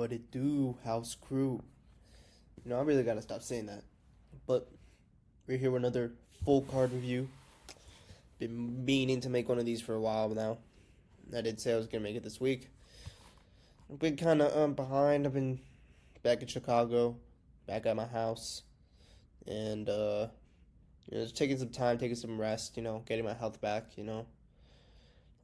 What it do, house crew? I really gotta stop saying that. But we're here with another full card review. Been meaning to make one of these for a while now. I did say I was gonna make it this week. I've been kind of behind. I've been back in Chicago, back at my house, and just taking some time, taking some rest. Getting my health back.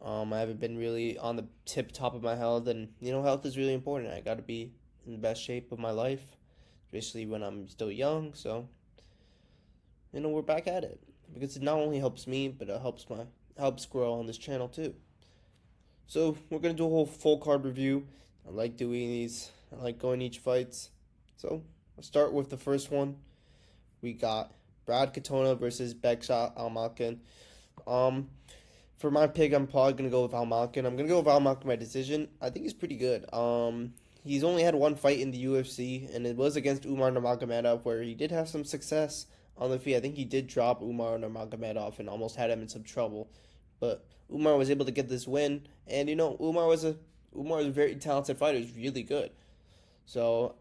I haven't been really on the tip top of my health, and health is really important. I got to be in the best shape of my life, especially when I'm still young. So, we're back at it because it not only helps me, but it helps grow on this channel too. So we're gonna do a whole full card review. I like doing these. I like going each fights. So I'll start with the first one. We got Brad Katona versus Bekshot Almakin. For my pick, I'm probably gonna go with Almakin. I'm gonna go with Almakin by decision. I think he's pretty good. He's only had one fight in the UFC, and it was against Umar Nurmagomedov, where he did have some success on the feet. I think he did drop Umar Nurmagomedov and almost had him in some trouble, but Umar was able to get this win, and Umar is a very talented fighter. He's really good. So,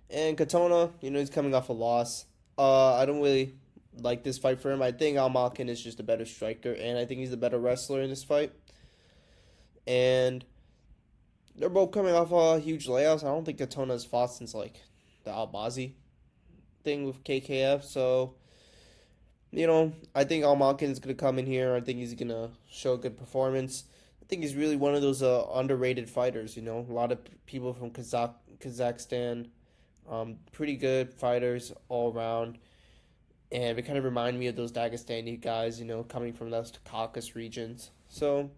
and Katona, he's coming off a loss. I don't really like this fight for him. I think Almakin is just a better striker, and I think he's the better wrestler in this fight. And they're both coming off huge layouts. I don't think Katona's fought since like the Albazi thing with KKF. So, I think Almakin is gonna come in here. I think he's gonna show a good performance. I think he's really one of those underrated fighters. A lot of people from Kazakhstan, pretty good fighters all around. And it kind of remind me of those Dagestani guys, coming from those Caucasus regions. So,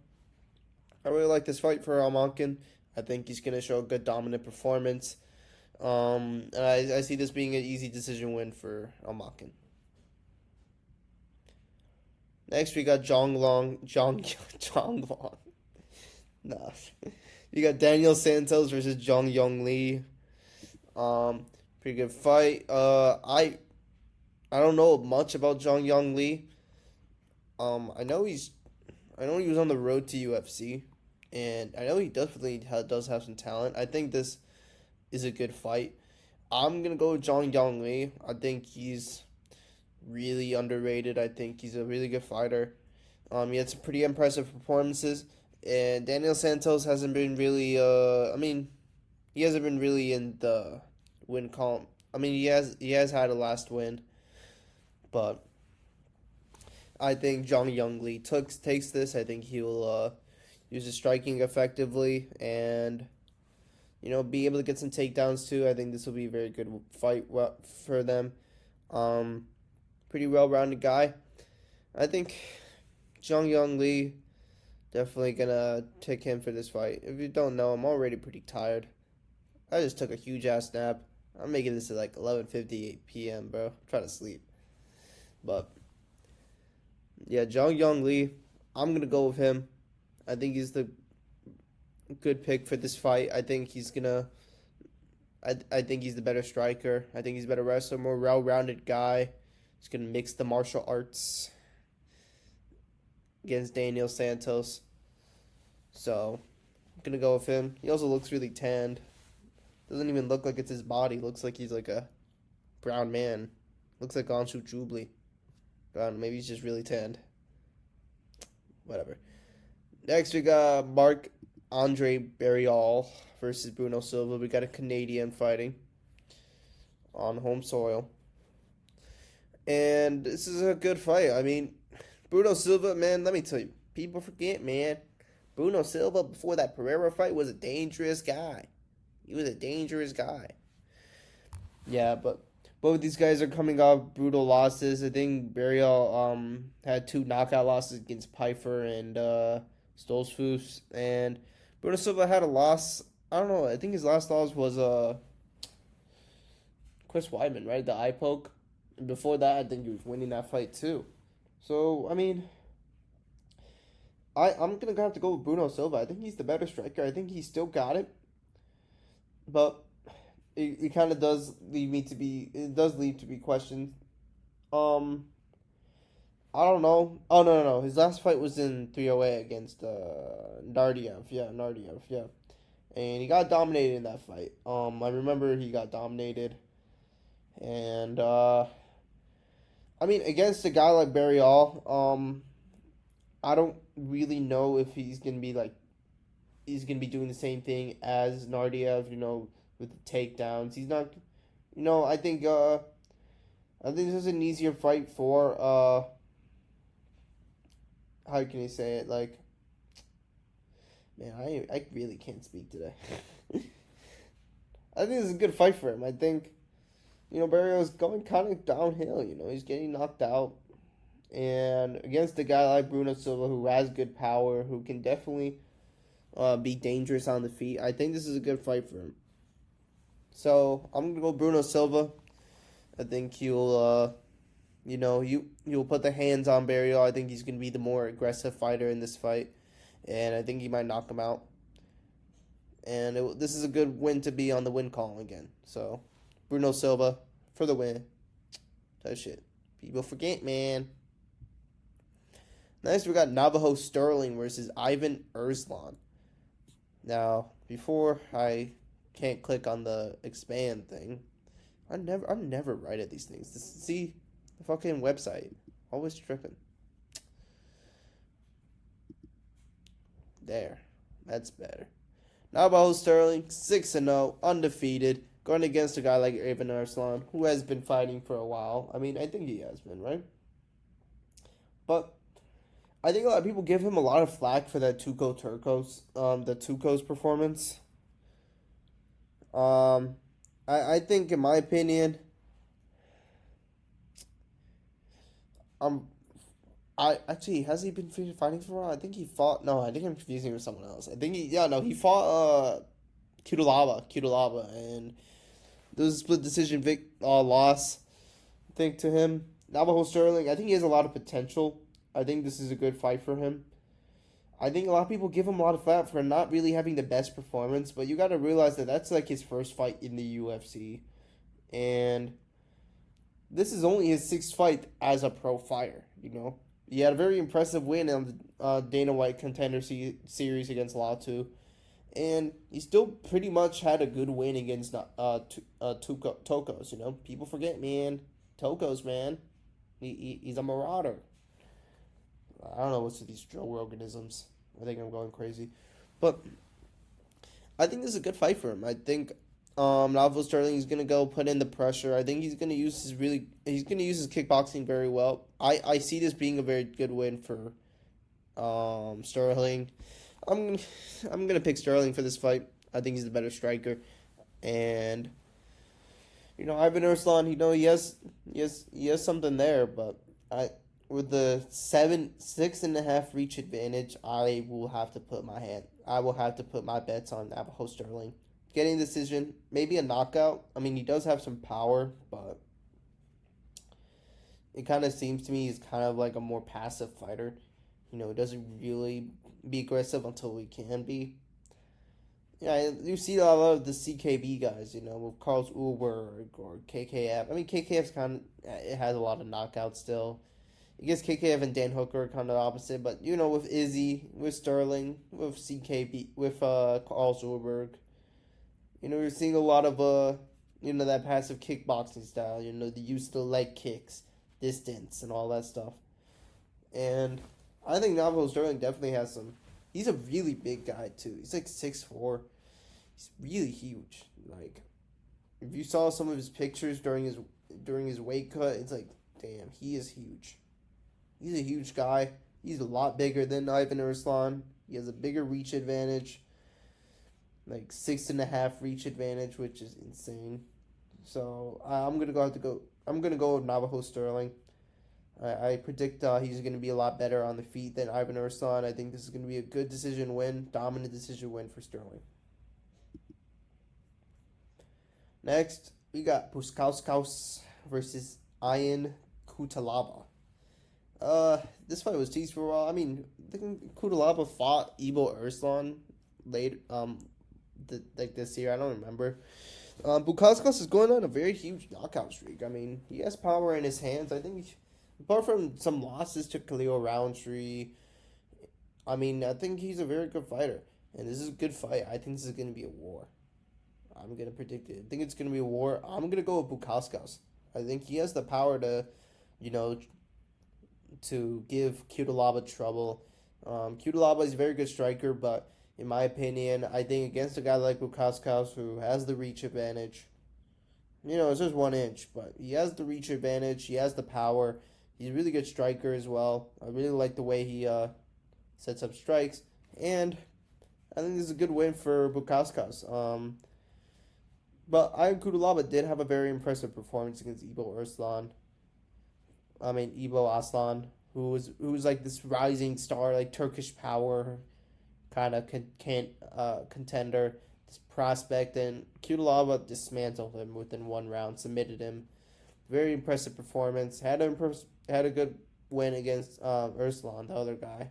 I really like this fight for Almakin. I think he's going to show a good dominant performance. And I see this being an easy decision win for Almakin. Next, we got Zhong Long. Nah. You got Daniel Santos versus Zhong Yong Lee. Pretty good fight. I don't know much about Zhong Yong Lee. I know he was on the road to UFC, and I know he definitely does have some talent. I think this is a good fight. I'm gonna go with Zhong Yong Lee. I think he's really underrated. I think he's a really good fighter. He had some pretty impressive performances, and Daniel Santos hasn't been really. He hasn't been really in the win column. He has had a last win. But I think Zhong Yong Lee takes this. I think he'll use his striking effectively and, be able to get some takedowns too. I think this will be a very good fight for them. Pretty well-rounded guy. I think Zhong Yong Lee, definitely going to take him for this fight. If you don't know, I'm already pretty tired. I just took a huge-ass nap. I'm making this at like 11:58 p.m., bro. I'm trying to sleep. But, yeah, Zhong Yong Lee, I'm going to go with him. I think he's the good pick for this fight. I think he's going to... I think he's the better striker. I think he's a better wrestler, more well-rounded guy. He's going to mix the martial arts against Daniel Santos. So, I'm going to go with him. He also looks really tanned. Doesn't even look like it's his body. Looks like he's like a brown man. Looks like Anshu Jubli. Maybe he's just really tanned. Whatever. Next, we got Marc-Andre Barrial versus Bruno Silva. We got a Canadian fighting on home soil. And this is a good fight. Bruno Silva, man, let me tell you. People forget, man. Bruno Silva, before that Pereira fight, was a dangerous guy. He was a dangerous guy. Yeah, but both of these guys are coming off brutal losses. I think Barrial had 2 knockout losses against Pfeiffer and Stoltzfus. And Bruno Silva had a loss. I don't know. I think his last loss was Chris Weidman, right? The eye poke. And before that, I think he was winning that fight too. So, I'm going to have to go with Bruno Silva. I think he's the better striker. I think he still got it. But it kind of does lead to be questioned. I don't know. Oh, no. His last fight was in 308 against Nardiev. Yeah, Nardiev, yeah. and he got dominated in that fight. I remember he got dominated, and I mean against a guy like Barry All, I don't really know if he's gonna be doing the same thing as Nardiev, with the takedowns. He's not, I think this is an easier fight for how can you say it? Like, man, I really can't speak today. I think this is a good fight for him. I think, Barrio's going kind of downhill. He's getting knocked out, and against a guy like Bruno Silva who has good power, who can definitely be dangerous on the feet. I think this is a good fight for him. So I'm gonna go Bruno Silva. I think you'll put the hands on Barrio. I think he's gonna be the more aggressive fighter in this fight, and I think he might knock him out. And this is a good win to be on the win column again. So Bruno Silva for the win. That shit. People forget, man. Next, we got Navajo Sterling versus Ivan Erslan. Now, before I can't click on the expand thing, I'm never right at these things. See the fucking website, always tripping. There, that's better. Navajo Sterling 6-0, undefeated, going against a guy like Ivan Erslan, who has been fighting for a while. I mean, I think he has been, right? But I think a lot of people give him a lot of flack for that the Tuco's performance. I think, in my opinion, I actually has he been fighting for a while? I think he fought. No, I think I'm confusing with someone else. I think he fought Kudalaba, and there was a split decision loss. I think to him, Navajo Sterling. I think he has a lot of potential. I think this is a good fight for him. I think a lot of people give him a lot of flack for not really having the best performance, but you got to realize that that's like his first fight in the UFC, and this is only his sixth fight as a pro fighter. He had a very impressive win on the Dana White Contender Series against Latu, and he still pretty much had a good win against Tokos. People forget, man. Tokos, man. He's a marauder. I don't know what's with these drill organisms. I think I'm going crazy. But I think this is a good fight for him. I think Navajo Sterling is gonna go put in the pressure. I think he's gonna use his kickboxing very well. I see this being a very good win for Sterling. I'm gonna pick Sterling for this fight. I think he's the better striker, and Ivan Erslan. He has something there, but with the 6.5 reach advantage, I will have to put my bets on Navajo Sterling. Getting decision, maybe a knockout. I mean, he does have some power, but it kind of seems to me he's kind of like a more passive fighter. He doesn't really be aggressive until he can be. Yeah, you see a lot of the CKB guys, with Carlos Ulberg or KKF. I mean, KKF's it has a lot of knockouts still. I guess KKF and Dan Hooker are kind of opposite, but with Izzy, with Sterling, with CKB, with Carl Zulberg, you're seeing a lot of that passive kickboxing style. The use of the leg kicks, distance, and all that stuff. And I think Navajo Sterling definitely has some. He's a really big guy too. He's like 6'4". He's really huge. Like, if you saw some of his pictures during his weight cut, it's like, damn, he is huge. He's a huge guy. He's a lot bigger than Ivan Erslan. He has a bigger reach advantage. Like 6.5 reach advantage, which is insane. So I'm gonna go with Navajo Sterling. I predict he's gonna be a lot better on the feet than Ivan Erslan. I think this is gonna be a good dominant decision win for Sterling. Next, we got Puskauskas versus Ian Kutalaba. This fight was teased for a while. I mean, I think Kutalaba fought Ivo Erslan late, this year. I don't remember. Bukauskas is going on a very huge knockout streak. I mean, he has power in his hands. I think, apart from some losses to Khalil Roundtree, I mean, I think he's a very good fighter. And this is a good fight. I think this is going to be a war. I'm going to predict it. I think it's going to be a war. I'm going to go with Bukauskas. I think he has the power to, you know, to give Cutelaba trouble. Cutelaba is a very good striker, but in my opinion, I think against a guy like Bukauskas who has the reach advantage, it's just 1 inch, but he has the reach advantage. He has the power. He's a really good striker as well. I really like the way he sets up strikes, and I think this is a good win for Bukauskas. But Iron Kudulaba did have a very impressive performance against Ibo Aslan, who was like this rising star, like Turkish power kind of contender, this prospect, and Kudulaba dismantled him within 1 round, submitted him. Very impressive performance. Had a good win against Urslan, the other guy,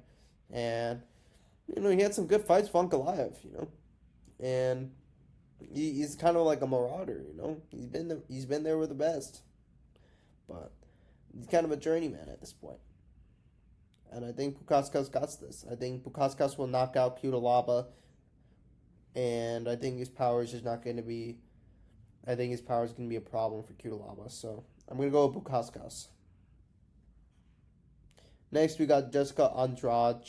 and he had some good fights for Goliath, and he's kind of like a marauder, He's been there with the best, but he's kind of a journeyman at this point. And I think Bukauskas got this. I think Bukauskas will knock out Cutelaba, and I think his power is just not going to be. I think his power is going to be a problem for Cutelaba, so I'm going to go with Bukauskas. Next, we got Jessica Andrade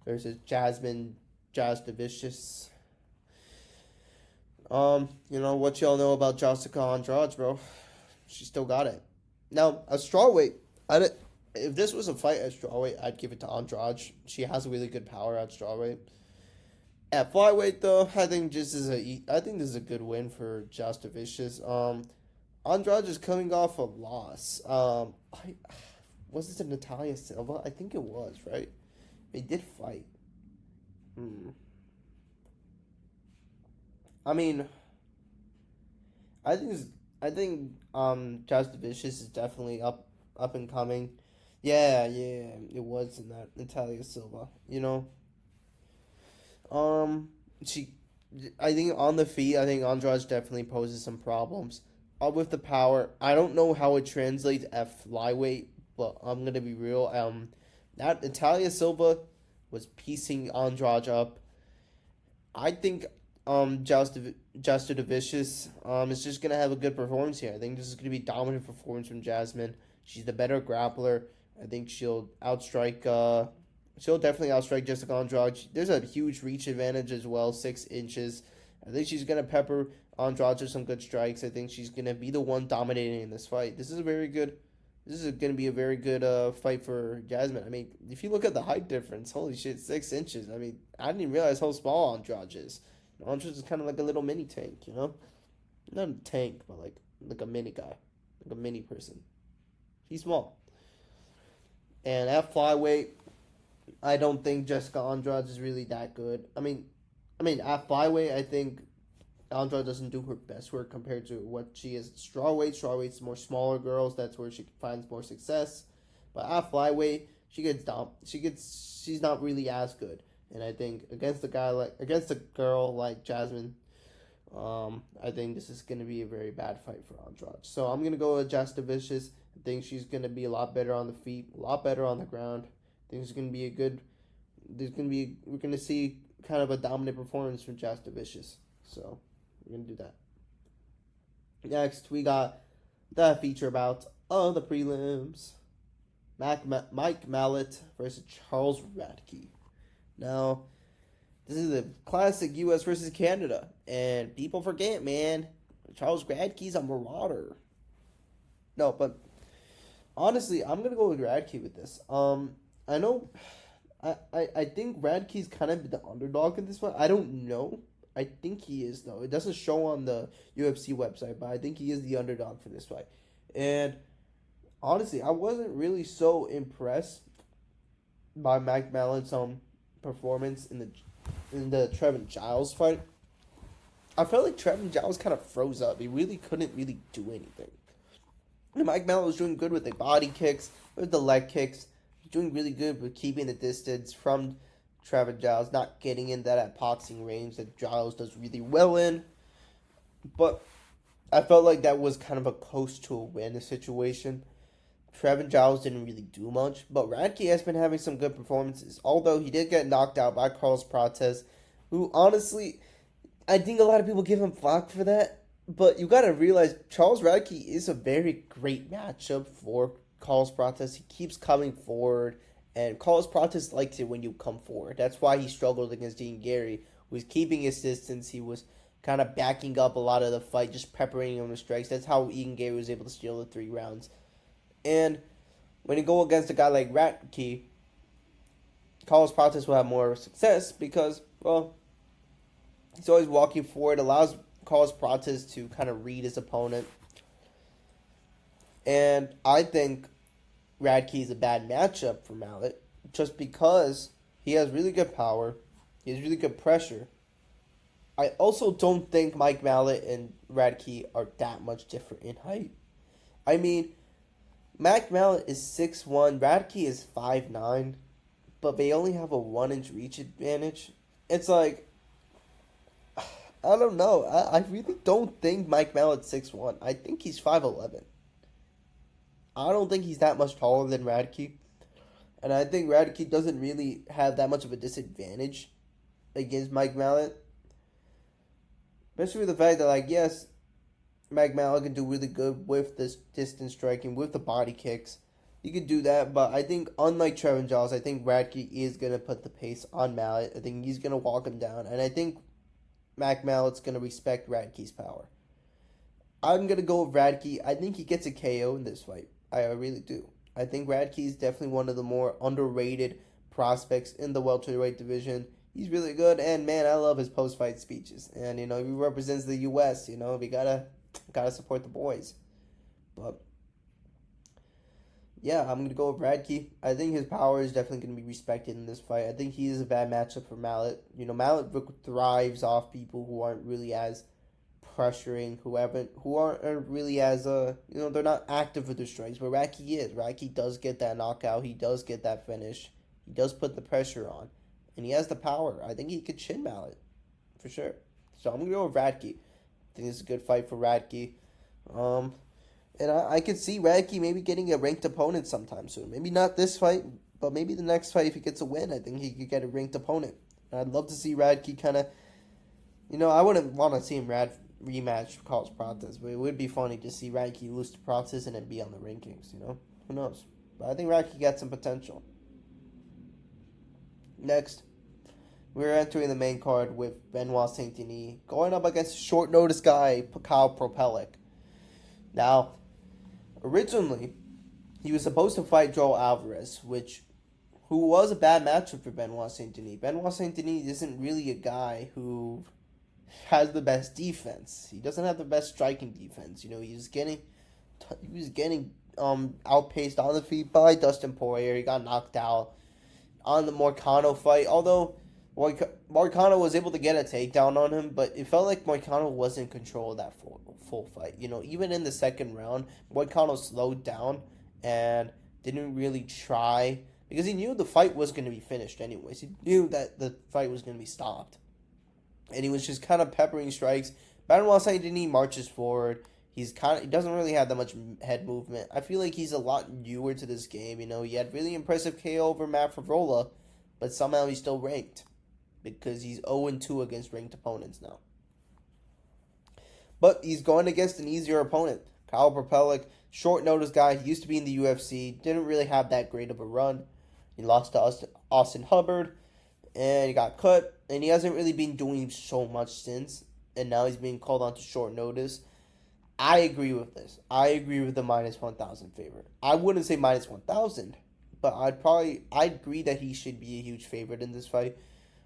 versus Jasmine Jasdavicius. What y'all know about Jessica Andrade, bro? She still got it. Now, a strawweight, if this was a fight at strawweight, I'd give it to Andrade. She has a really good power at strawweight. At flyweight, though, I think this is a good win for Jasdavicius. Andrade is coming off a loss. Was it to Natalia Silva? I think it was, right? They did fight. I mean, I think Jasdavicius is definitely up and coming. Yeah, it was in that Natalia Silva. I think on the feet, I think Andrade definitely poses some problems. With the power, I don't know how it translates at flyweight, but I'm gonna be real. That Natalia Silva was piecing Andrade up. I think Jasdavicius is just gonna have a good performance here. I think this is gonna be a dominant performance from Jasmine. She's the better grappler. I think she'll outstrike. She'll definitely outstrike Jessica Andrade. There's a huge reach advantage as well, 6 inches. I think she's gonna pepper Andrade with some good strikes. I think she's gonna be the one dominating in this fight. This is gonna be a very good fight for Jasmine. I mean, if you look at the height difference, holy shit, 6 inches. I mean, I didn't even realize how small Andrade is. Andrade is kind of like a little mini tank, Not a tank, but like a mini guy, like a mini person. He's small. And at flyweight, I don't think Jessica Andrade is really that good. I mean, at flyweight, I think Andrade doesn't do her best work compared to what she is at strawweight. Strawweight's more smaller girls. That's where she finds more success. But at flyweight, she's not really as good. And I think against a girl like Jasmine, I think this is going to be a very bad fight for Andrade. So I'm going to go with Jasdavicius. I think she's going to be a lot better on the feet, a lot better on the ground. I think it's going to be we're going to see kind of a dominant performance from Jasdavicius. So we're going to do that. Next, we got the feature bout of the prelims. Mike Mallet versus Charles Radke. Now, this is a classic U.S. versus Canada. And people forget, man, Charles Radke's a marauder. No, but honestly, I'm going to go with Radke with this. I know, I think Radke's kind of the underdog in this one. I don't know. I think he is, though. It doesn't show on the UFC website, but I think he is the underdog for this fight. And honestly, I wasn't really so impressed by Mike Mallet's performance in the Trevin Giles fight. I felt like Trevin Giles kind of froze up. He really couldn't do anything. And Mike Mallet was doing good with the body kicks, with the leg kicks. Doing really good with keeping the distance from Trevin Giles, not getting in that boxing range that Giles does really well in. But I felt like that was kind of a close to a win situation. Trevin Giles didn't really do much, but Radke has been having some good performances. Although he did get knocked out by Carlos Prates, who honestly, I think a lot of people give him flack for that, but you gotta realize Charles Radke is a very great matchup for Carlos Prates. He keeps coming forward, and Carlos Prates likes it when you come forward. That's why he struggled against Dean Gary. He was keeping his distance. He was kind of backing up a lot of the fight, just peppering him with strikes. That's how Ian Gary was able to steal the 3 rounds. And when you go against a guy like Radke, Carlos Prates will have more success because, well, he's always walking forward, allows Carlos Prates to kind of read his opponent. And I think Radke is a bad matchup for Mallet just because he has really good power, he has really good pressure. I also don't think Mike Mallet and Radke are that much different in height. I mean, Mike Mallet is 6'1", Radke is 5'9", but they only have a 1-inch reach advantage. It's like, I don't know. I really don't think Mike Mallett's 6'1". I think he's 5'11". I don't think he's that much taller than Radke. And I think Radke doesn't really have that much of a disadvantage against Mike Mallet. Especially with the fact that, like, yes, Mike Mallet can do really good with this distance striking, with the body kicks. He could do that, but I think, unlike Trevin Giles, I think Radke is going to put the pace on Mallet. I think he's going to walk him down. And I think Mac Mallett's going to respect Radke's power. I'm going to go with Radke. I think he gets a KO in this fight. I really do. I think Radke is definitely one of the more underrated prospects in the welterweight division. He's really good, and man, I love his post-fight speeches. And he represents the U.S. We gotta support the boys. But yeah, I'm gonna go with Radke. I think his power is definitely gonna be respected in this fight. I think he is a bad matchup for Mallet. Mallet thrives off people who aren't really as pressuring, who aren't really as they're not active with their strikes, but Radke is. Radke does get that knockout. He does get that finish. He does put the pressure on, and he has the power. I think he could chin Mallet for sure. So I'm gonna go with Radke. I think this is a good fight for Radke. And I could see Radke maybe getting a ranked opponent sometime soon. Maybe not this fight, but maybe the next fight if he gets a win. I think he could get a ranked opponent. And I'd love to see Radke kind of, I wouldn't want to see him rematch Carlos Prates, but it would be funny to see Radke lose to Prates and then be on the rankings. Who knows? But I think Radke got some potential. Next, we're entering the main card with Benoit Saint Denis going up against short notice guy Kyle Propelic. Now, originally, he was supposed to fight Joel Alvarez, who was a bad matchup for Benoit Saint Denis. Benoit Saint Denis isn't really a guy who has the best defense. He doesn't have the best striking defense. He was getting outpaced on the feet by Dustin Poirier. He got knocked out on the Moicano fight, although Moicano was able to get a takedown on him, but it felt like Moicano was in control of that full fight. Even in the second round, Moicano slowed down and didn't really try because he knew the fight was going to be finished anyways. He knew that the fight was going to be stopped. And he was just kind of peppering strikes. Benoit Saint Denis marches forward. He doesn't really have that much head movement. I feel like he's a lot newer to this game. He had really impressive KO over Matt Favola, but somehow he's still ranked because he's 0-2 against ranked opponents now. But he's going against an easier opponent. Kyle Propelic, short notice guy. He used to be in the UFC. Didn't really have that great of a run. He lost to Austin Hubbard, and he got cut. And he hasn't really been doing so much since. And now he's being called on to short notice. I agree with this. I agree with the minus 1,000 favorite. I wouldn't say minus 1,000, but I'd agree that he should be a huge favorite in this fight.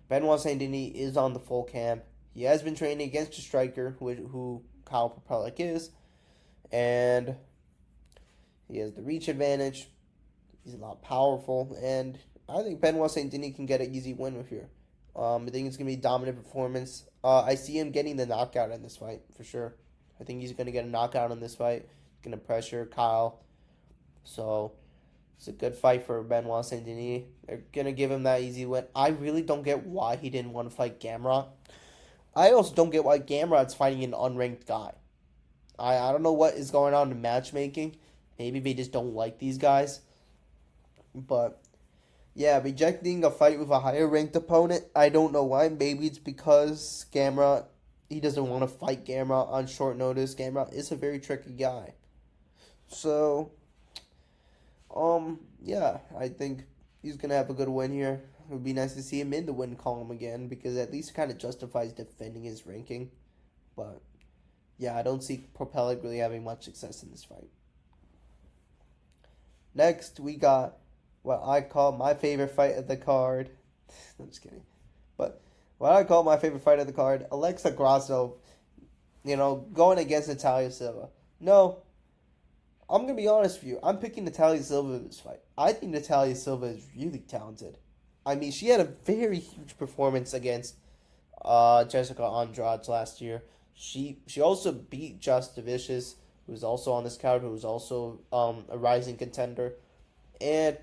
Benoit Saint Denis is on the full camp. He has been training against a striker who Kyle Propelic is, and he has the reach advantage. He's a lot powerful, and I think Benoit Saint Denis can get an easy win with here. I think it's going to be a dominant performance. I see him getting the knockout in this fight, for sure. I think he's going to get a knockout in this fight. He's going to pressure Kyle. So, it's a good fight for Benoit Saint Denis. They're going to give him that easy win. I really don't get why he didn't want to fight Gamrot. I also don't get why Gamrot's fighting an unranked guy. I don't know what is going on in matchmaking. Maybe they just don't like these guys. But Yeah, rejecting a fight with a higher ranked opponent. I don't know why. Maybe it's because Gamera, he doesn't want to fight Gamera on short notice. Gamera is a very tricky guy. So, yeah, I think he's gonna have a good win here. It would be nice to see him in the win column again because at least it kind of justifies defending his ranking. But yeah, I don't see Propellic really having much success in this fight. Next, we got what I call my favorite fight of the card. I'm just kidding. But what I call my favorite fight of the card, Alexa Grasso, going against Natalia Silva. No, I'm going to be honest with you. I'm picking Natalia Silva in this fight. I think Natalia Silva is really talented. I mean, she had a very huge performance against Jessica Andrade last year. She also beat Just Vicious, who was also on this card, who was also a rising contender, and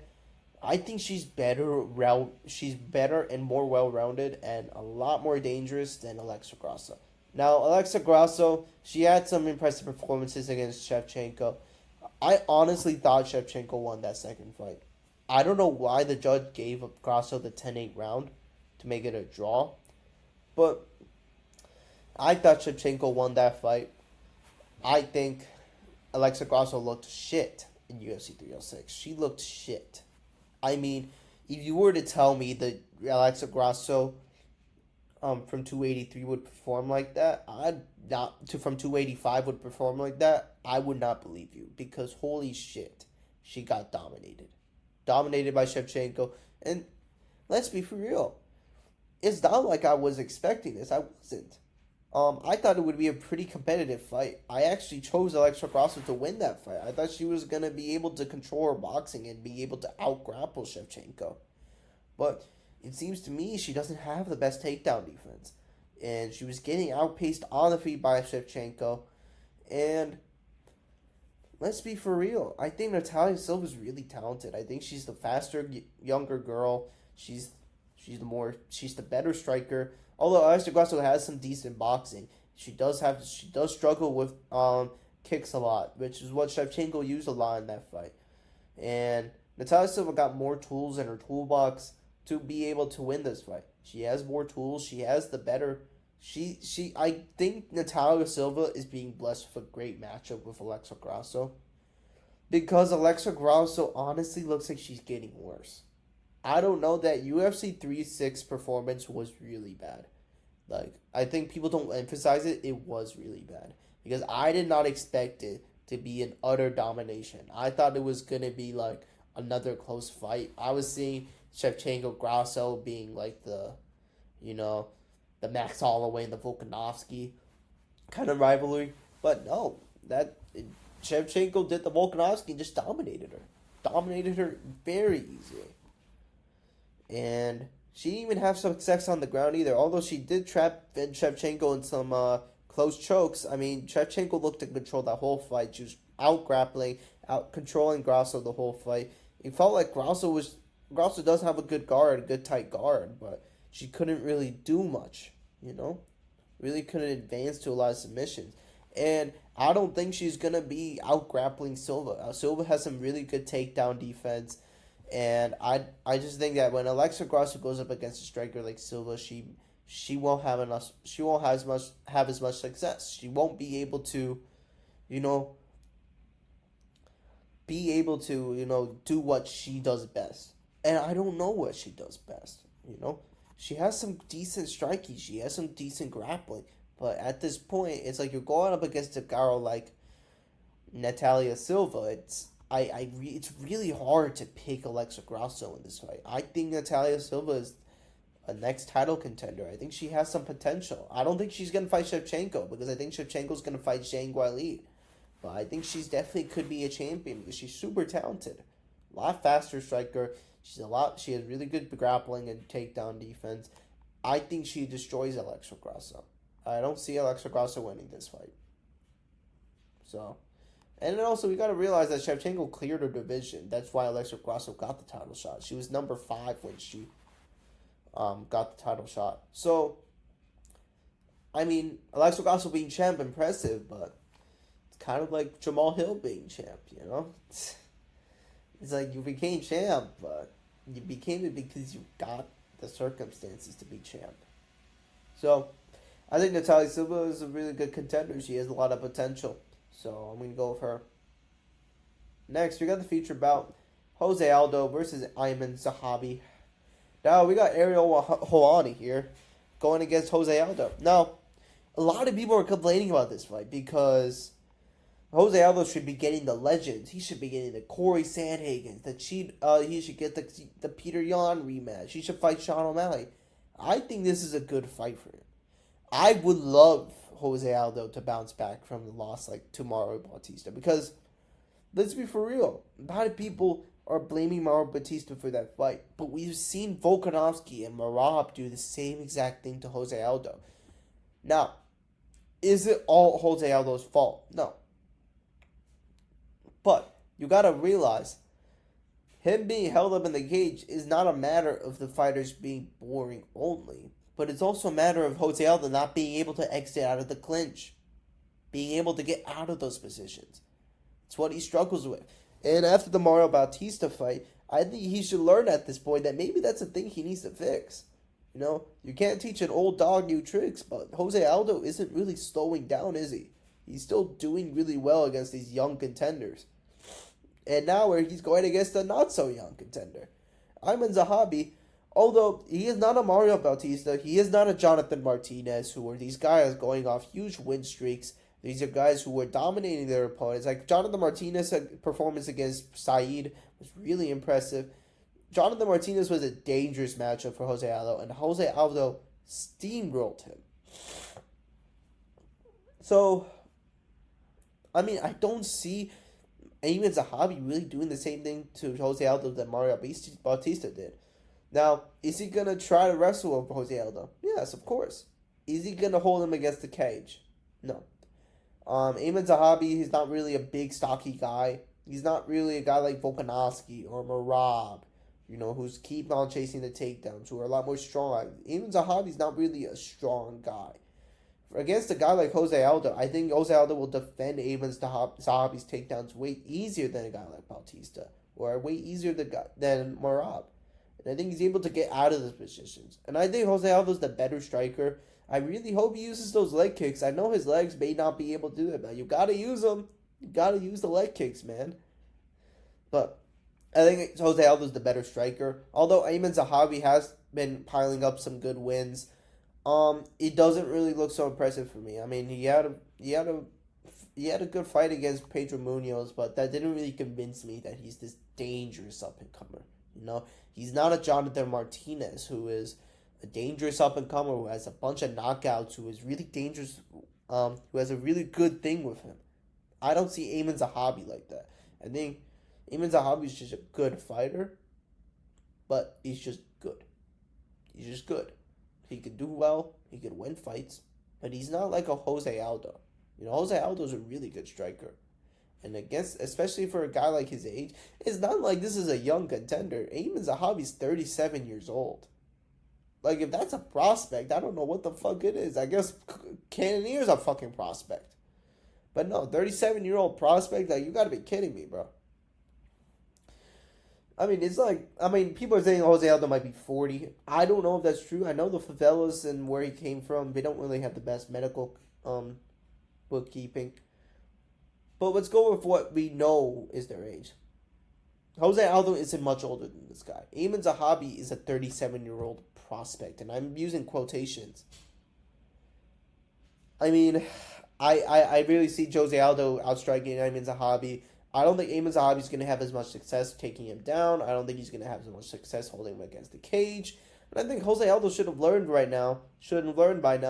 I think she's better and more well rounded and a lot more dangerous than Alexa Grasso. Now Alexa Grasso, she had some impressive performances against Shevchenko. I honestly thought Shevchenko won that second fight. I don't know why the judge gave Grasso the 10-8 round to make it a draw, but I thought Shevchenko won that fight. I think Alexa Grasso looked shit in UFC 306. She looked shit. I mean, if you were to tell me that Alexa Grasso from 283 would perform like that, I'd not to from 285 would perform like that, I would not believe you because holy shit, she got dominated. Dominated by Shevchenko, and let's be for real. It's not like I was expecting this. I wasn't. I thought it would be a pretty competitive fight. I actually chose Alexa Grasso to win that fight. I thought she was going to be able to control her boxing and be able to out-grapple Shevchenko. But it seems to me she doesn't have the best takedown defense. And she was getting outpaced on the feet by Shevchenko. And let's be for real. I think Natalia Silva is really talented. I think she's the faster, younger girl. She's the better striker. Although Alexa Grasso has some decent boxing, she does struggle with kicks a lot, which is what Shevchenko used a lot in that fight. And Natalia Silva got more tools in her toolbox to be able to win this fight. She has more tools. She has the better. I think Natalia Silva is being blessed with a great matchup with Alexa Grasso, because Alexa Grasso honestly looks like she's getting worse. I don't know, that UFC 3-6 performance was really bad. Like, I think people don't emphasize it. It was really bad. Because I did not expect it to be an utter domination. I thought it was going to be, like, another close fight. I was seeing Shevchenko Grasso being, like, the Max Holloway and the Volkanovski kind of rivalry. But no, Shevchenko did the Volkanovski and just dominated her. Dominated her very easily. And she didn't even have success on the ground either. Although she did trap Shevchenko in some close chokes. I mean, Shevchenko looked in control that whole fight. She was out grappling, out controlling Grasso the whole fight. It felt like Grasso does have a good tight guard, but she couldn't really do much, Really couldn't advance to a lot of submissions. And I don't think she's going to be out grappling Silva. Silva has some really good takedown defense. And I just think that when Alexa Grasso goes up against a striker like Silva, she won't have as much success. She won't be able to, do what she does best. And I don't know what she does best. She has some decent striking. She has some decent grappling. But at this point, it's like you're going up against a girl like Natalia Silva. It's really hard to pick Alexa Grasso in this fight. I think Natalia Silva is a next title contender. I think she has some potential. I don't think she's going to fight Shevchenko because I think Shevchenko's going to fight Zhang Guilin. But I think she's definitely could be a champion because she's super talented. A lot faster striker. She has really good grappling and takedown defense. I think she destroys Alexa Grasso. I don't see Alexa Grasso winning this fight. So, and then also we got to realize that Shevchenko cleared her division. That's why Alexa Grasso got the title shot. She was number 5 when she got the title shot. So, I mean, Alexa Grasso being champ, impressive, but it's kind of like Jamal Hill being champ, It's like you became champ, but You became it because you got the circumstances to be champ. So I think Natalia Silva is a really good contender. She has a lot of potential. So I'm going to go with her. Next, we got the feature bout Jose Aldo versus Ayman Zahabi. Now, we got Ariel Helwani here going against Jose Aldo. Now, a lot of people are complaining about this fight because Jose Aldo should be getting the legends. He should be getting the Corey Sandhagens. He should get the Peter Yan rematch. He should fight Sean O'Malley. I think this is a good fight for him. I would love Jose Aldo to bounce back from the loss like tomorrow Bautista because let's be for real. A lot of people are blaming Mauro Batista for that fight, but we've seen Volkanovski and Merab do the same exact thing to Jose Aldo. Now, is it all Jose Aldo's fault? No. But you gotta realize, him being held up in the cage is not a matter of the fighters being boring only, but it's also a matter of Jose Aldo not being able to exit out of the clinch, being able to get out of those positions. It's what he struggles with. And after the Mario Bautista fight, I think he should learn at this point that maybe that's a thing he needs to fix. You know, you can't teach an old dog new tricks, but Jose Aldo isn't really slowing down, is he? He's still doing really well against these young contenders. And now where he's going against a not-so-young contender. Ayman Zahabi, although he is not a Mario Bautista, he is not a Jonathan Martinez, who are these guys going off huge win streaks. These are guys who were dominating their opponents. Like Jonathan Martinez's performance against Saeed was really impressive. Jonathan Martinez was a dangerous matchup for Jose Aldo, and Jose Aldo steamrolled him. So, I mean, I don't see Ayman Zahabi really doing the same thing to Jose Aldo that Mario Bautista did. Now, is he going to try to wrestle with Jose Aldo? Yes, of course. Is he going to hold him against the cage? No. Ayman Zahabi, he's not really a big, stocky guy. He's not really a guy like Volkanovski or Merab, who's keep on chasing the takedowns, who are a lot more strong. Ayman Zahabi's not really a strong guy. Against a guy like Jose Aldo, I think Jose Aldo will defend Ayman Zahabi's takedowns way easier than a guy like Bautista, or way easier than Merab. And I think he's able to get out of those positions. And I think Jose Aldo's the better striker. I really hope he uses those leg kicks. I know his legs may not be able to do it, but you gotta use them. You gotta use the leg kicks, man. But I think Jose Aldo's the better striker. Although Ayman Zahabi has been piling up some good wins, it doesn't really look so impressive for me. I mean, he had a good fight against Pedro Munoz, but that didn't really convince me that he's this dangerous up-and-comer. He's not a Jonathan Martinez, who is a dangerous up-and-comer, who has a bunch of knockouts, who is really dangerous, who has a really good thing with him. I don't see Ayman Zahabi like that. I think Ayman Zahabi is just a good fighter, but he's just good. He's just good. He could do well, he could win fights, but he's not like a Jose Aldo. Jose Aldo's a really good striker. And especially for a guy like his age, it's not like this is a young contender. Ayman Zahabi's 37 years old. Like, if that's a prospect, I don't know what the fuck it is. I guess Cannonier's a fucking prospect. But no, 37-year-old prospect, like, you gotta be kidding me, bro. I mean, people are saying Jose Aldo might be 40. I don't know if that's true. I know the favelas and where he came from, they don't really have the best medical bookkeeping. But let's go with what we know is their age. Jose Aldo isn't much older than this guy. Ayman Zahabi is a 37-year-old prospect, and I'm using quotations. I mean, I really see Jose Aldo outstriking Ayman Zahabi. I don't think Ayman Zahabi is going to have as much success taking him down. I don't think he's going to have as much success holding him against the cage. And I think Jose Aldo should have learned by now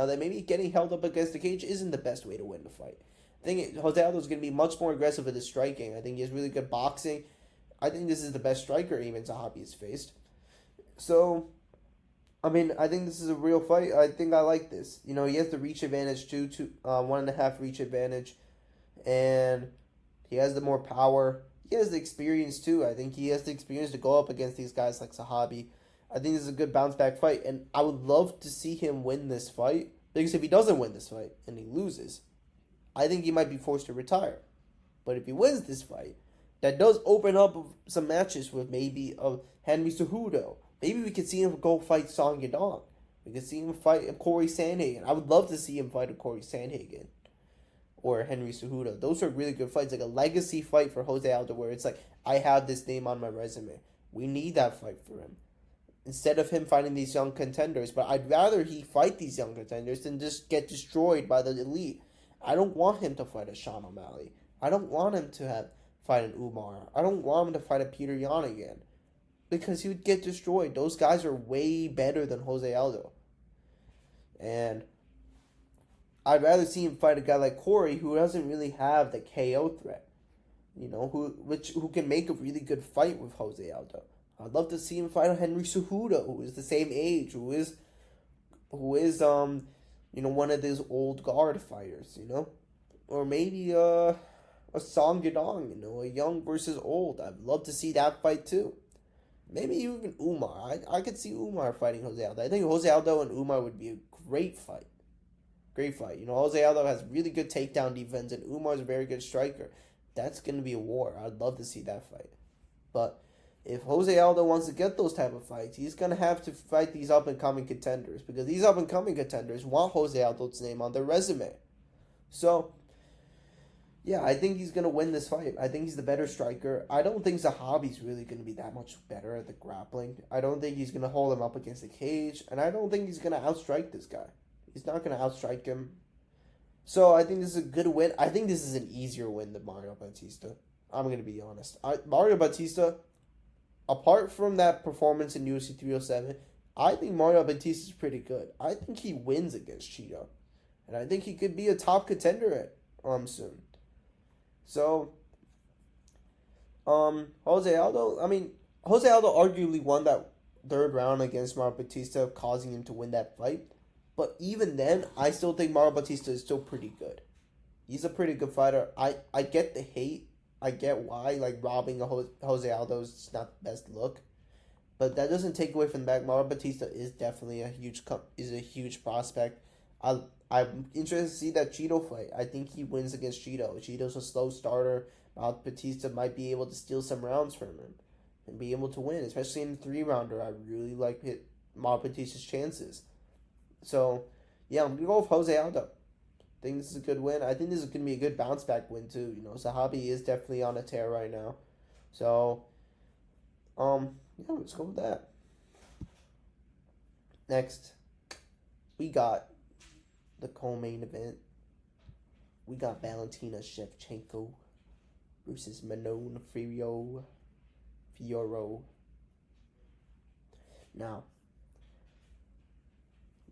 that maybe getting held up against the cage isn't the best way to win the fight. I think Jose Aldo is going to be much more aggressive with his striking. I think he has really good boxing. I think this is the best striker Ayman Zahabi has faced. So, I mean, I think this is a real fight. I think I like this. He has the reach advantage too, 1.5 reach advantage. And he has the more power. He has the experience too. I think he has the experience to go up against these guys like Zahabi. I think this is a good bounce back fight. And I would love to see him win this fight. Because if he doesn't win this fight and he loses, I think he might be forced to retire. But if he wins this fight, that does open up some matches with maybe Henry Cejudo. Maybe we could see him go fight Song Yadong. We could see him fight Corey Sandhagen. I would love to see him fight a Corey Sandhagen or Henry Cejudo. Those are really good fights, like a legacy fight for Jose Aldo, where it's like, I have this name on my resume. We need that fight for him. Instead of him fighting these young contenders, but I'd rather he fight these young contenders than just get destroyed by the elite. I don't want him to fight a Sean O'Malley. I don't want him to fight an Umar. I don't want him to fight a Peter Yan again. Because he would get destroyed. Those guys are way better than Jose Aldo. And I'd rather see him fight a guy like Corey, who doesn't really have the KO threat. You know, who can make a really good fight with Jose Aldo. I'd love to see him fight a Henry Cejudo, who is the same age, who is one of those old guard fighters, or maybe a Song Yadong, a young versus old. I'd love to see that fight too. Maybe even Umar. I could see Umar fighting Jose Aldo. I think Jose Aldo and Umar would be a great fight. Great fight. Jose Aldo has really good takedown defense, and Umar's a very good striker. That's going to be a war. I'd love to see that fight. But if Jose Aldo wants to get those type of fights, he's going to have to fight these up-and-coming contenders, because these up-and-coming contenders want Jose Aldo's name on their resume. So, yeah, I think he's going to win this fight. I think he's the better striker. I don't think Zahabi's really going to be that much better at the grappling. I don't think he's going to hold him up against the cage, and I don't think he's going to outstrike this guy. He's not going to outstrike him. So I think this is a good win. I think this is an easier win than Mario Bautista. I'm going to be honest. Mario Bautista, apart from that performance in UFC 307, I think Mario Bautista is pretty good. I think he wins against Cheeto. And I think he could be a top contender at soon. So, Jose Aldo arguably won that third round against Mario Bautista, causing him to win that fight. But even then, I still think Mario Bautista is still pretty good. He's a pretty good fighter. I get the hate. I get why, robbing a Jose Aldo is not the best look. But that doesn't take away from the fact Mario Bautista is definitely a huge prospect. I'm interested to see that Cheeto fight. I think he wins against Cheeto. Cheeto's a slow starter. Bautista might be able to steal some rounds from him and be able to win, especially in the 3-rounder. I really like Mario Bautista's chances. So, yeah, I'm going to go with Jose Aldo. I think this is a good win. I think this is going to be a good bounce back win too. Zahabi is definitely on a tear right now. So, let's go with that. Next, we got the co-main event. We got Valentina Shevchenko versus Manon Fiorot. Now,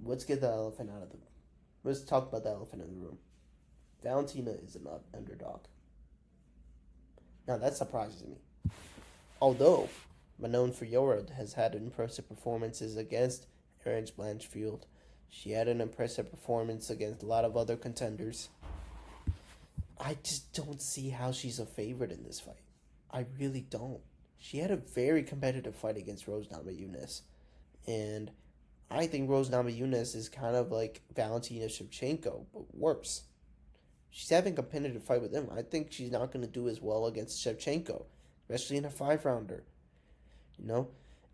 let's get the elephant out of the room. Let's talk about the elephant in the room. Valentina is an underdog. Now, that surprises me. Although Manon Fiorot has had impressive performances against Erin Blanchfield, she had an impressive performance against a lot of other contenders. I just don't see how she's a favorite in this fight. I really don't. She had a very competitive fight against Rose Namajunas. And I think Rose Namajunas is kind of like Valentina Shevchenko, but worse. She's having a competitive fight with him. I think she's not going to do as well against Shevchenko, especially in a 5-rounder.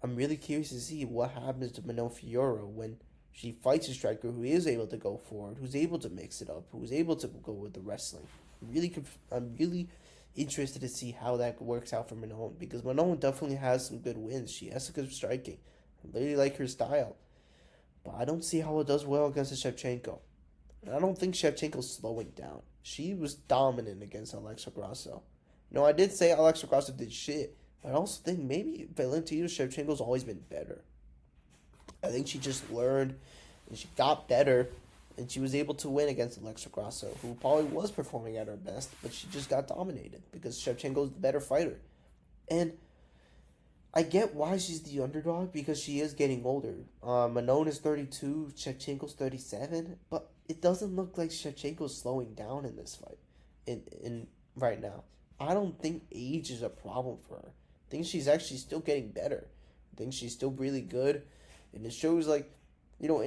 I'm really curious to see what happens to Manon Fiorot when she fights a striker who is able to go forward, who's able to mix it up, who's able to go with the wrestling. I'm really interested to see how that works out for Manon, because Manon definitely has some good wins. She has some good striking. I really like her style. But I don't see how it does well against Shevchenko. And I don't think Shevchenko's slowing down. She was dominant against Alexa Grasso. I did say Alexa Grasso did shit, but I also think maybe Valentina Shevchenko's always been better. I think she just learned and she got better, and she was able to win against Alexa Grasso, who probably was performing at her best, but she just got dominated because Shevchenko's the better fighter. And I get why she's the underdog, because she is getting older. Manon is 32, Shevchenko's 37, but it doesn't look like Shevchenko's slowing down in this fight. In right now, I don't think age is a problem for her. I think she's actually still getting better. I think she's still really good, and it shows in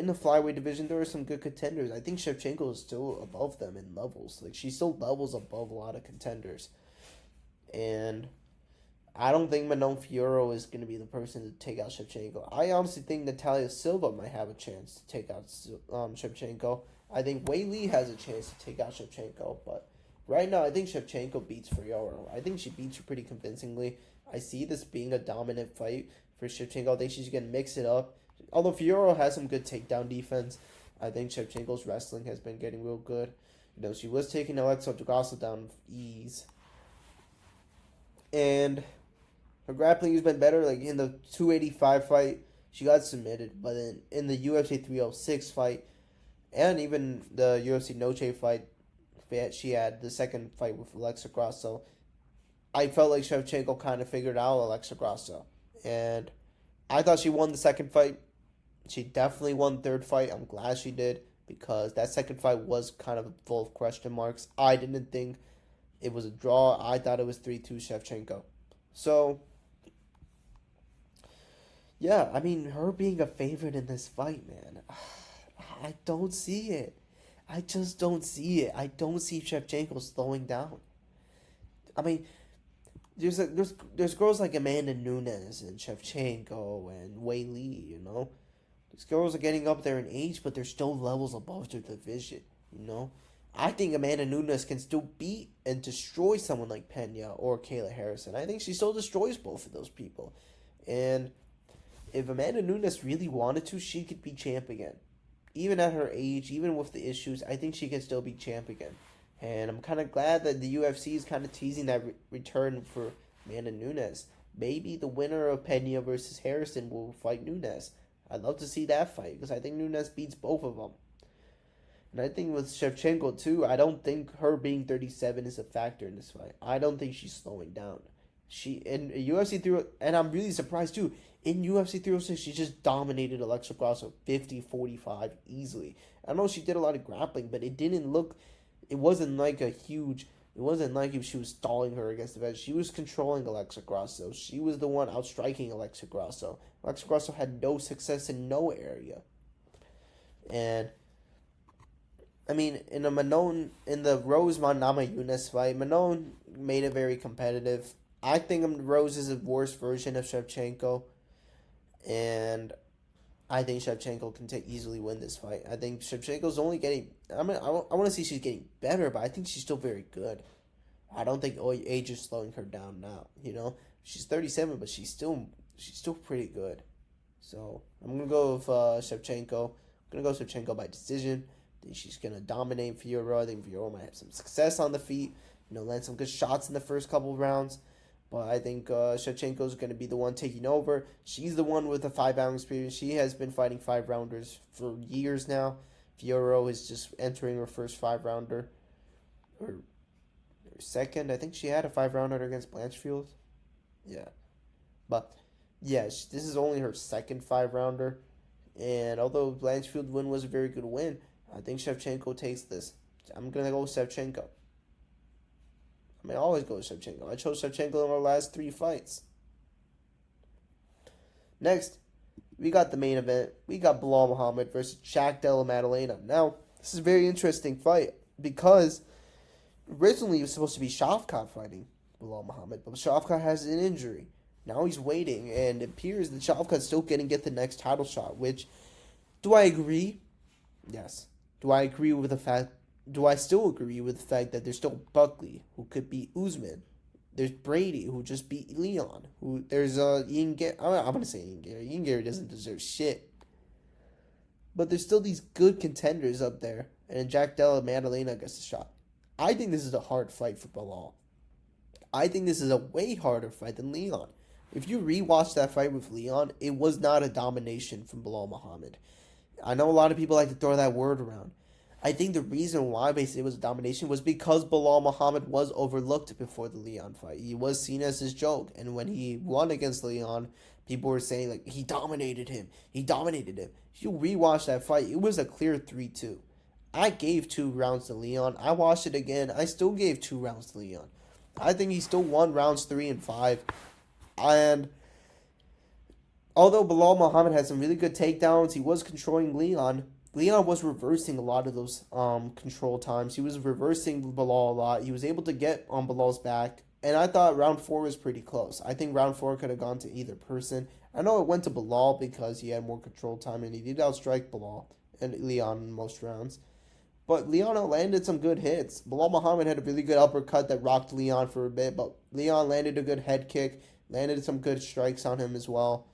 the flyweight division there are some good contenders. I think Shevchenko is still above them in levels. She still levels above a lot of contenders, and I don't think Manon Fiorot is going to be the person to take out Shevchenko. I honestly think Natalia Silva might have a chance to take out Shevchenko. I think Wei Li has a chance to take out Shevchenko, but right now I think Shevchenko beats Fiorot. I think she beats her pretty convincingly. I see this being a dominant fight for Shevchenko. I think she's going to mix it up. Although Fiorot has some good takedown defense, I think Shevchenko's wrestling has been getting real good. She was taking Alexa Grasso down with ease. And her grappling has been better. Like in the 285 fight, she got submitted. But in the UFC 306 fight, and even the UFC Noche fight, she had the second fight with Alexa Grasso. I felt like Shevchenko kind of figured out Alexa Grasso. And I thought she won the second fight. She definitely won the third fight. I'm glad she did, because that second fight was kind of full of question marks. I didn't think it was a draw. I thought it was 3-2 Shevchenko. So, yeah, I mean, her being a favorite in this fight, man, I don't see it. I just don't see it. I don't see Shevchenko slowing down. I mean, there's girls like Amanda Nunes and Shevchenko and Wei Li, These girls are getting up there in age, but they're still levels above their division. I think Amanda Nunes can still beat and destroy someone like Pena or Kayla Harrison. I think she still destroys both of those people. And if Amanda Nunes really wanted to, she could be champ again. Even at her age, even with the issues, I think she can still be champ again. And I'm kind of glad that the UFC is kind of teasing that return for Amanda Nunes. Maybe the winner of Pena versus Harrison will fight Nunes. I'd love to see that fight, because I think Nunes beats both of them. And I think with Shevchenko too, I don't think her being 37 is a factor in this fight. I don't think she's slowing down. She in UFC 3, and I'm really surprised too. In UFC 306, she just dominated Alexa Grasso 50-45 easily. I know she did a lot of grappling, but it wasn't like if she was stalling her against the bench. She was controlling Alexa Grasso. She was the one outstriking Alexa Grasso. Alexa Grasso had no success in no area. And I mean, in the Rose Namajunas fight, Manon made it very competitive. I think Rose is a worse version of Shevchenko, and I think Shevchenko can easily win this fight. I think Shevchenko's only getting. I want to see she's getting better, but I think she's still very good. I don't think age is slowing her down now. She's 37, but she's still pretty good. So I'm gonna go with Shevchenko. I'm gonna go Shevchenko by decision. I think she's gonna dominate Fiorot. I think Fiorot might have some success on the feet. Land some good shots in the first couple of rounds. But I think Shevchenko is going to be the one taking over. She's the one with the 5-round experience. She has been fighting 5-rounders for years now. Fiorot is just entering her first 5-rounder. Or second. I think she had a 5-rounder against Blanchfield. Yeah. But, yeah, this is only her second 5-rounder. And although Blanchfield win was a very good win, I think Shevchenko takes this. I'm going to go with Shevchenko. I always go with Shevchenko. I chose Shevchenko in our last 3 fights. Next, we got the main event. We got Belal Muhammad versus Jack Della Maddalena. Now, this is a very interesting fight, because originally it was supposed to be Shavkat fighting Belal Muhammad, but Shavkat has an injury. Now he's waiting, and it appears that Shavkat's still going to get the next title shot, which, do I agree? Yes. Do I still agree with the fact that there's still Buckley, who could beat Usman? There's Brady, who just beat Leon. There's Ian Gary. I'm going to say Ian Gary. Ian Gary doesn't deserve shit. But there's still these good contenders up there. And Jack Della Maddalena gets a shot. I think this is a hard fight for Belal. I think this is a way harder fight than Leon. If you rewatch that fight with Leon, it was not a domination from Belal Muhammad. I know a lot of people like to throw that word around. I think the reason why basically it was a domination was because Belal Muhammad was overlooked before the Leon fight. He was seen as his joke. And when he won against Leon, people were saying, like, he dominated him. If you rewatch that fight, it was a clear 3-2. I gave 2 rounds to Leon. I watched it again. I still gave 2 rounds to Leon. I think he still won rounds 3 and 5. And although Belal Muhammad had some really good takedowns, he was controlling Leon. Leon was reversing a lot of those control times. He was reversing Belal a lot. He was able to get on Belal's back And I thought round 4 was pretty close. I think round 4 could have gone to either person. I know it went to Belal because he had more control time and he did outstrike Belal and Leon in most rounds. But Leon landed some good hits. Belal Muhammad had a really good uppercut that rocked Leon for a bit, but Leon landed a good head kick, landed some good strikes on him as well.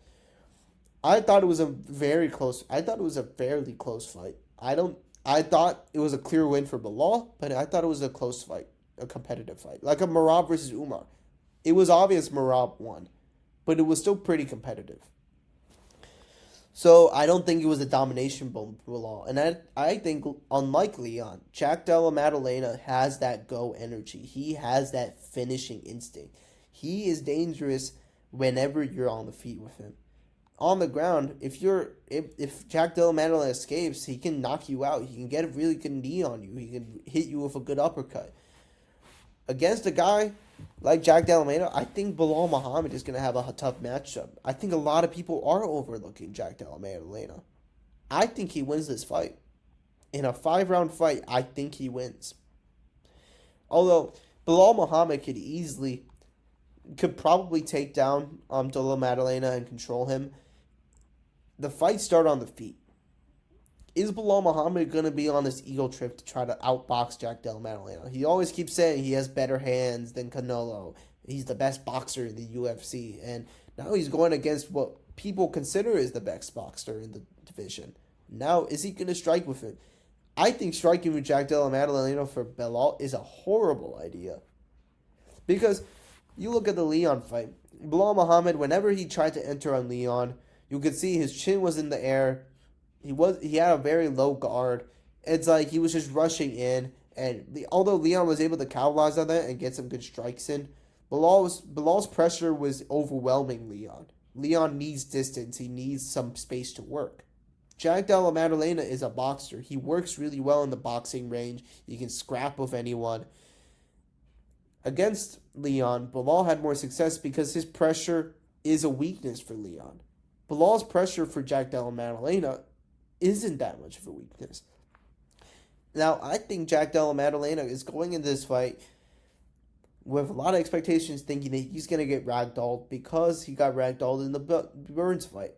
I thought it was a very close. I thought it was a fairly close fight. I thought it was a clear win for Belal, but I thought it was a close fight, a competitive fight, like a Marab versus Umar. It was obvious Marab won, but it was still pretty competitive. So I don't think it was a domination bone for Belal, and I think unlike Leon, Jack Della Maddalena has that go energy. He has that finishing instinct. He is dangerous whenever you're on the feet with him. On the ground, if Jack Della Maddalena escapes, he can knock you out. He can get a really good knee on you. He can hit you with a good uppercut. Against a guy like Jack Della Maddalena, I think Belal Muhammad is going to have a tough matchup. I think a lot of people are overlooking Jack Della Maddalena. I think he wins this fight. In a 5-round fight, I think he wins. Although Belal Muhammad could probably take down Della Maddalena and control him. The fight started on the feet. Is Belal Muhammad going to be on this ego trip to try to outbox Jack Della Maddalena? He always keeps saying he has better hands than Canelo. He's the best boxer in the UFC. And now he's going against what people consider is the best boxer in the division. Now, is he going to strike with him? I think striking with Jack Della Maddalena for Belal is a horrible idea. Because you look at the Leon fight. Belal Muhammad, whenever he tried to enter on Leon, you could see his chin was in the air. He had a very low guard. It's like he was just rushing in, and although Leon was able to capitalize on that and get some good strikes in, Belal's pressure was overwhelming Leon. Leon needs distance. He needs some space to work. Jack Della Maddalena is a boxer. He works really well in the boxing range. He can scrap with anyone. Against Leon, Belal had more success because his pressure is a weakness for Leon. Belal's pressure for Jack Della Maddalena isn't that much of a weakness. Now, I think Jack Della Maddalena is going into this fight with a lot of expectations, thinking that he's going to get ragdolled because he got ragdolled in the Burns fight.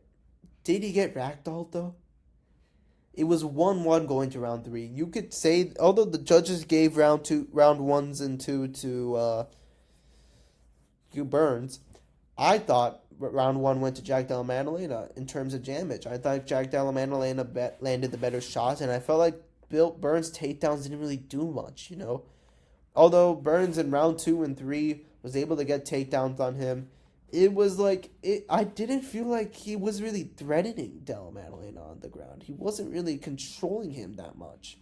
Did he get ragdolled, though? It was 1-1 going to round 3. You could say, although the judges gave round 1s and 2 to Burns, I thought round 1 went to Jack Della Maddalena in terms of damage. I thought Jack Della Maddalena landed the better shots, and I felt like Burns' takedowns didn't really do much, Although Burns in round 2 and 3 was able to get takedowns on him, it was like, I didn't feel like he was really threatening Della Maddalena on the ground. He wasn't really controlling him that much.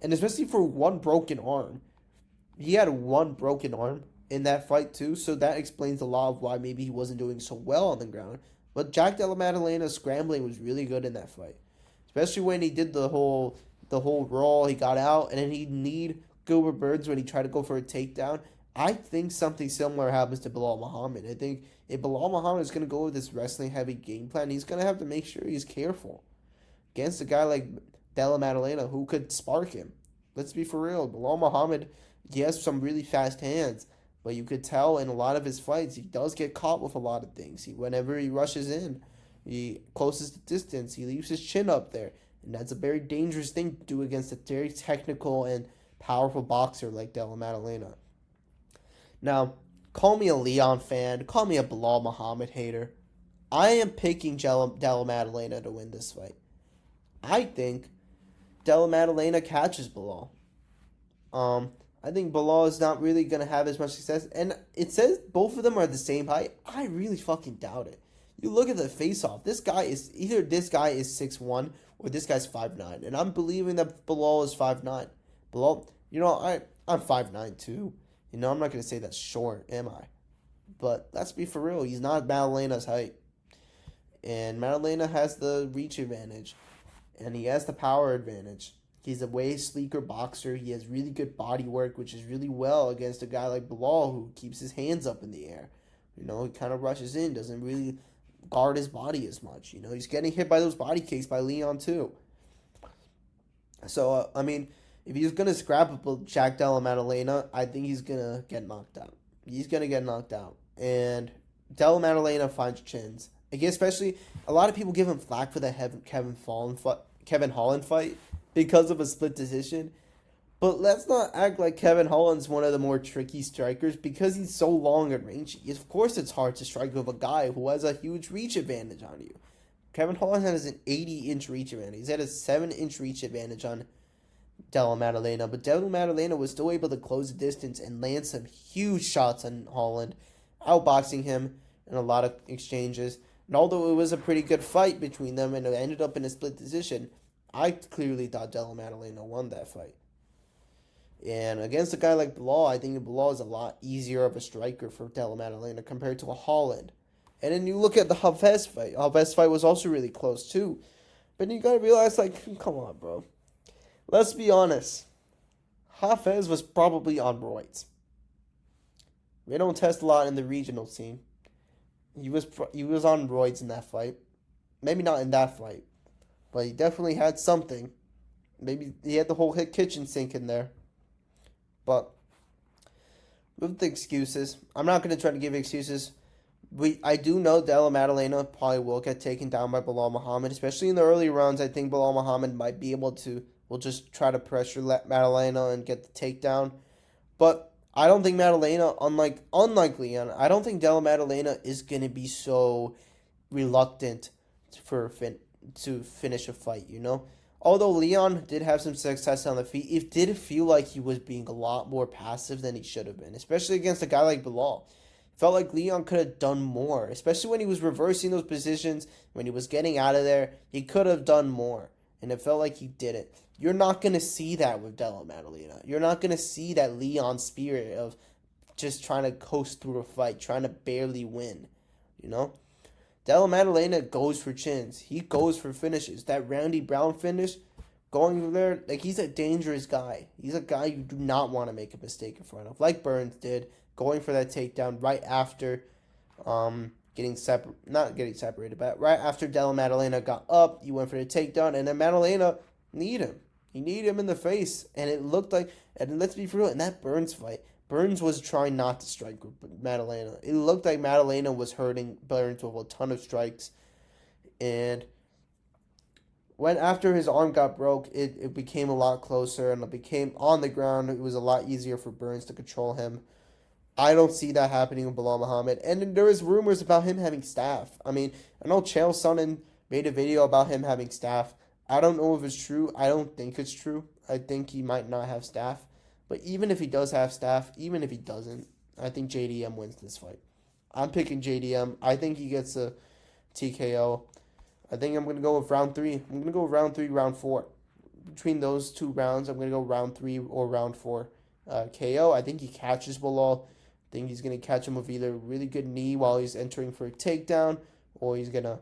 And especially for one broken arm. He had one broken arm in that fight too, so that explains a lot of why maybe he wasn't doing so well on the ground. But Jack Della Maddalena's scrambling was really good in that fight, especially when he did the whole roll. He got out and then he kneed Gilbert Burns when he tried to go for a takedown. I think something similar happens to Belal Muhammad. I think if Belal Muhammad is going to go with this wrestling heavy game plan, he's going to have to make sure he's careful against a guy like Della Maddalena who could spark him. Let's be for real. Belal Muhammad, he has some really fast hands. But you could tell in a lot of his fights, he does get caught with a lot of things. Whenever he rushes in, he closes the distance. He leaves his chin up there. And that's a very dangerous thing to do against a very technical and powerful boxer like Della Maddalena. Now, call me a Leon fan. Call me a Belal Muhammad hater. I am picking Della Maddalena to win this fight. I think Della Maddalena catches Belal. I think Belal is not really going to have as much success. And it says both of them are the same height. I really fucking doubt it. You look at the face-off. Either this guy is 6'1", or this guy's 5'9". And I'm believing that Belal is 5'9". Belal, I'm 5'9", too. I'm not going to say that's short, am I? But let's be for real. He's not Maddalena's height. And Maddalena has the reach advantage. And he has the power advantage. He's a way sleeker boxer. He has really good body work, which is really well against a guy like Belal who keeps his hands up in the air. He kind of rushes in, doesn't really guard his body as much. He's getting hit by those body kicks by Leon too. So, if he's going to scrap up Jack Della Maddalena, I think he's going to get knocked out. he's gonna get knocked out. And Del Maddalena finds chins. Again, especially a lot of people give him flack for the Kevin Holland fight because of a split decision. But let's not act like Kevin Holland's one of the more tricky strikers because he's so long and rangy. Of course, it's hard to strike with a guy who has a huge reach advantage on you. Kevin Holland has an 80-inch reach advantage. He's had a 7-inch reach advantage on Del Maddalena, but Del Maddalena was still able to close the distance and land some huge shots on Holland, outboxing him in a lot of exchanges. And although it was a pretty good fight between them and it ended up in a split decision, I clearly thought Del Maddalena won that fight. And against a guy like Belal, I think Belal is a lot easier of a striker for Del Maddalena compared to a Holland. And then you look at the Hafez fight. Hafez fight was also really close too. But you gotta realize, like, come on, bro. Let's be honest. Hafez was probably on roids. They don't test a lot in the regional scene. He was on roids in that fight. Maybe not in that fight, but he definitely had something. Maybe he had the whole hit kitchen sink in there. But with the excuses, I'm not going to try to give excuses. I do know Della Maddalena probably will get taken down by Belal Muhammad, especially in the early rounds. I think Belal Muhammad might be able to. Will just try to pressure Maddalena and get the takedown. But I don't think Maddalena, unlike Leon, I don't think Della Maddalena is going to be so reluctant to finish a fight, you know? Although Leon did have some success on the feet, it did feel like he was being a lot more passive than he should have been, especially against a guy like Belal. Felt like Leon could have done more, especially when he was reversing those positions, when he was getting out of there. He could have done more, and it felt like he didn't. You're not going to see that with Della Maddalena. You're not going to see that Leon spirit of just trying to coast through a fight, trying to barely win, you know? Della Maddalena goes for chins. He goes for finishes. That Randy Brown finish, going there, like, he's a dangerous guy. He's a guy you do not want to make a mistake in front of, like Burns did, going for that takedown right after not getting separated, but right after Della Maddalena got up, he went for the takedown, and then Maddalena need him. He needed him in the face, and it looked like, and let's be real, in that Burns fight, Burns was trying not to strike with Maddalena. It looked like Maddalena was hurting Burns with a ton of strikes, and when after his arm got broke, it became a lot closer, and it became on the ground. It was a lot easier for Burns to control him. I don't see that happening with Belal Muhammad. And there is rumors about him having staff. I mean, I know Chael Sonnen made a video about him having staff. I don't know if it's true. I don't think it's true. I think he might not have staff. But even if he does have staff, even if he doesn't, I think JDM wins this fight. I'm picking JDM. I think he gets a TKO. I think I'm going to go with round 3. I'm going to go round 3, round 4. Between those two rounds, I'm going to go round 3 or round 4 KO. I think he catches Belal. I think he's going to catch him with either a really good knee while he's entering for a takedown, or he's going to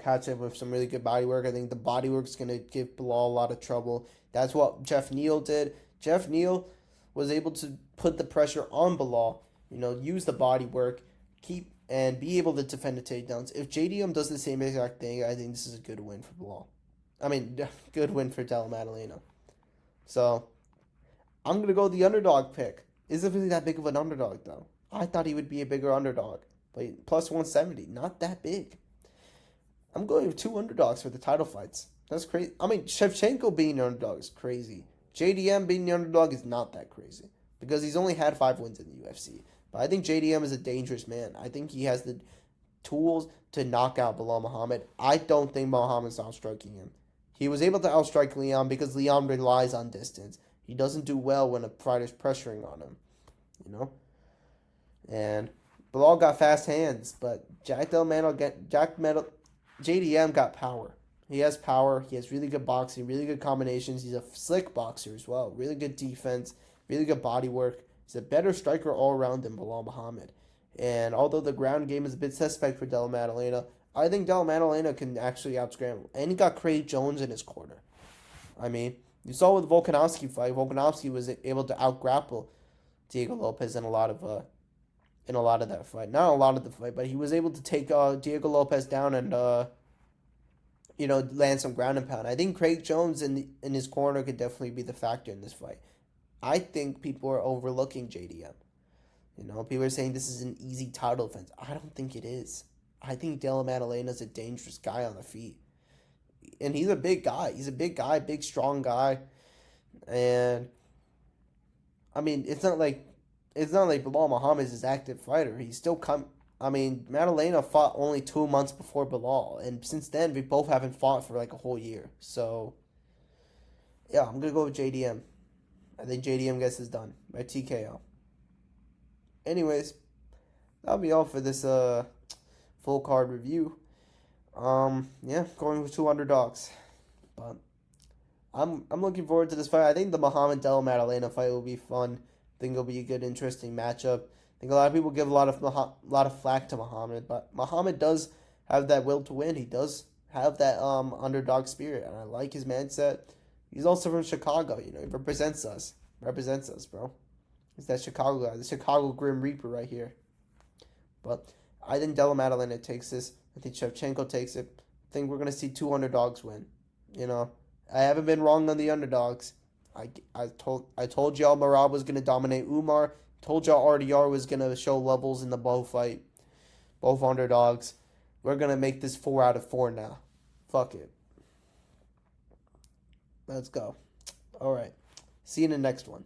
catch him with some really good body work. I think the body work is going to give Belal a lot of trouble. That's what Jeff Neal did. Jeff Neal was able to put the pressure on Belal, use the body work, and be able to defend the takedowns. If JDM does the same exact thing, I think this is a good win for Belal. I mean, good win for Della Maddalena. So, I'm going to go the underdog pick. Isn't really that big of an underdog, though. I thought he would be a bigger underdog. But plus 170, not that big. I'm going with 2 underdogs for the title fights. That's crazy. I mean, Shevchenko being the underdog is crazy. JDM being the underdog is not that crazy. Because he's only had 5 wins in the UFC. But I think JDM is a dangerous man. I think he has the tools to knock out Belal Muhammad. I don't think Muhammad's outstriking him. He was able to outstrike Leon because Leon relies on distance. He doesn't do well when a fighter's pressuring on him, And Belal got fast hands, but JDM got power. He has power. He has really good boxing, really good combinations. He's a slick boxer as well. Really good defense, really good body work. He's a better striker all around than Belal Muhammad. And although the ground game is a bit suspect for Della Maddalena, I think Della Maddalena can actually outscramble. And he got Craig Jones in his corner. I mean, you saw with the Volkanovski fight, Volkanovski was able to outgrapple Diego Lopez in a lot of that fight. Not a lot of the fight, but he was able to take Diego Lopez down and land some ground and pound. I think Craig Jones in his corner could definitely be the factor in this fight. I think people are overlooking JDM. You know, people are saying this is an easy title defense. I don't think it is. I think Della Maddalena's a dangerous guy on the feet. And he's a big guy. He's a big guy, big, strong guy. And I mean, it's not like Bilal Muhammad is his active fighter. He's still come. I mean, Maddalena fought only 2 months before Bilal, and since then we both haven't fought for like a whole year. So yeah, I'm gonna go with JDM. I think JDM gets this done by TKO. Anyways, that'll be all for this full card review. Yeah, going with two underdogs, but I'm looking forward to this fight. I think the Muhammad Della Maddalena fight will be fun. I think it'll be a good, interesting matchup. I think a lot of people give a lot of flack to Muhammad, but Muhammad does have that will to win. He does have that underdog spirit, and I like his mindset. He's also from Chicago. You know, he represents us. Represents us, bro. He's that Chicago guy, the Chicago Grim Reaper right here. But I think Della Maddalena takes this. I think Shevchenko takes it. I think we're gonna see two underdogs win. You know, I haven't been wrong on the underdogs. I told y'all Marab was gonna dominate Umar. Told y'all RDR was gonna show levels in the bow fight. Both underdogs. We're gonna make this 4 out of 4 now. Fuck it. Let's go. All right. See you in the next one.